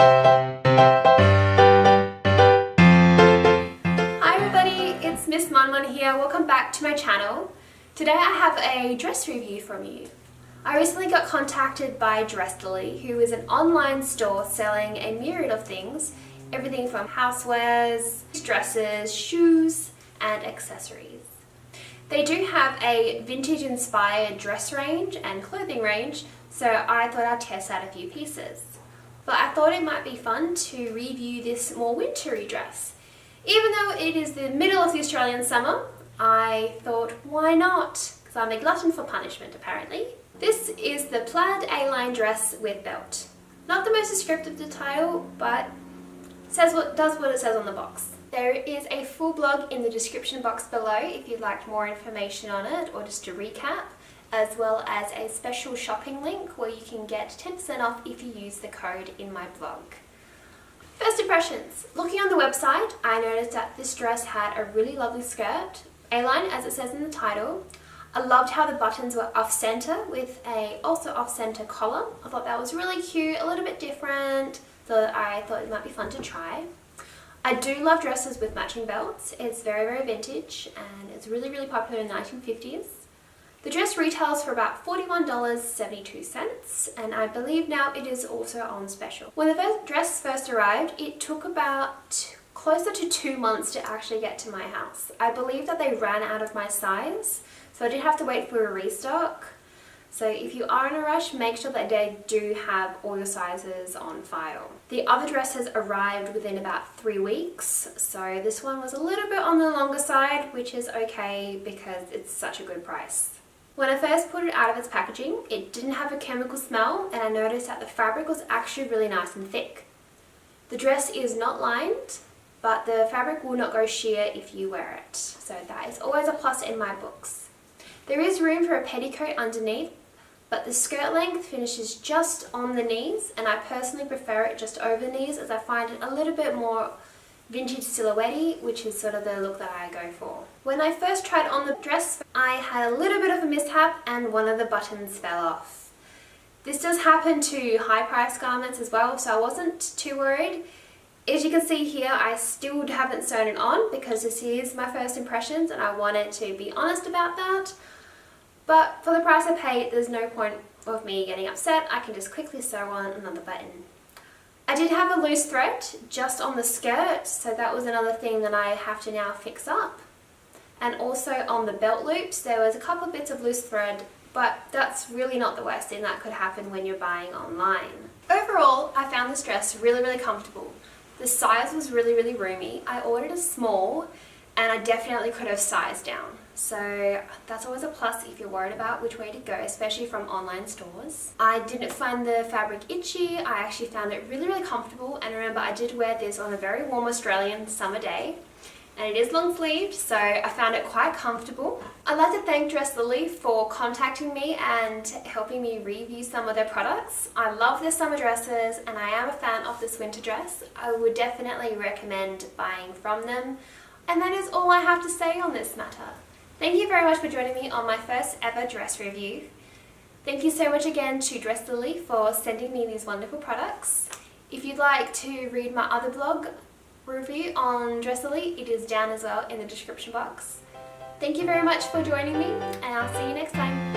Hi everybody, it's Miss MonMon here. Welcome back to my channel. Today I have a dress review from you. I recently got contacted by Dresslily, who is an online store selling a myriad of things, everything from housewares, dresses, shoes, and accessories. They do have a vintage inspired dress range and clothing range, so I thought I'd test out a few pieces. But I thought it might be fun to review this more wintry dress. Even though it is the middle of the Australian summer, I thought, why not? Because I'm a glutton for punishment, apparently. This is the Plaid A-line Dress with belt. Not the most descriptive of the title, but does what it says on the box. There is a full blog in the description box below if you'd like more information on it or just a recap, as well as a special shopping link where you can get 10% off if you use the code in my blog. First impressions. Looking on the website, I noticed that this dress had a really lovely skirt, A-line as it says in the title. I loved how the buttons were off-center with a also off-center collar. I thought that was really cute, a little bit different, so I thought it might be fun to try. I do love dresses with matching belts. It's very, very vintage and it's really, really popular in the 1950s. The dress retails for about $41.72 and I believe now it is also on special. When the dress first arrived, it took about closer to 2 months to actually get to my house. I believe that they ran out of my size, so I did have to wait for a restock. So if you are in a rush, make sure that they do have all your sizes on file. The other dresses arrived within about 3 weeks, so this one was a little bit on the longer side, which is okay because it's such a good price. When I first put it out of its packaging, it didn't have a chemical smell and I noticed that the fabric was actually really nice and thick. The dress is not lined, but the fabric will not go sheer if you wear it, so that is always a plus in my books. There is room for a petticoat underneath, but the skirt length finishes just on the knees and I personally prefer it just over the knees as I find it a little bit more vintage silhouette-y, which is sort of the look that I go for. When I first tried on the dress, I had a little bit of a mishap and one of the buttons fell off. This does happen to high-priced garments as well, so I wasn't too worried. As you can see here, I still haven't sewn it on because this is my first impressions and I wanted to be honest about that. But for the price I paid, there's no point of me getting upset. I can just quickly sew on another button. I did have a loose thread just on the skirt, so that was another thing that I have to now fix up. And also on the belt loops, there was a couple of bits of loose thread, but that's really not the worst thing that could happen when you're buying online. Overall, I found this dress really, really comfortable. The size was really, really roomy. I ordered a small, and I definitely could have sized down. So that's always a plus if you're worried about which way to go, especially from online stores. I didn't find the fabric itchy. I actually found it really, really comfortable, and remember I did wear this on a very warm Australian summer day and it is long sleeved, so I found it quite comfortable. I'd like to thank Dresslily for contacting me and helping me review some of their products. I love their summer dresses and I am a fan of this winter dress. I would definitely recommend buying from them. And that is all I have to say on this matter. Thank you very much for joining me on my first ever dress review. Thank you so much again to Dresslily for sending me these wonderful products. If you'd like to read my other blog review on Dresslily, it is down as well in the description box. Thank you very much for joining me and I'll see you next time.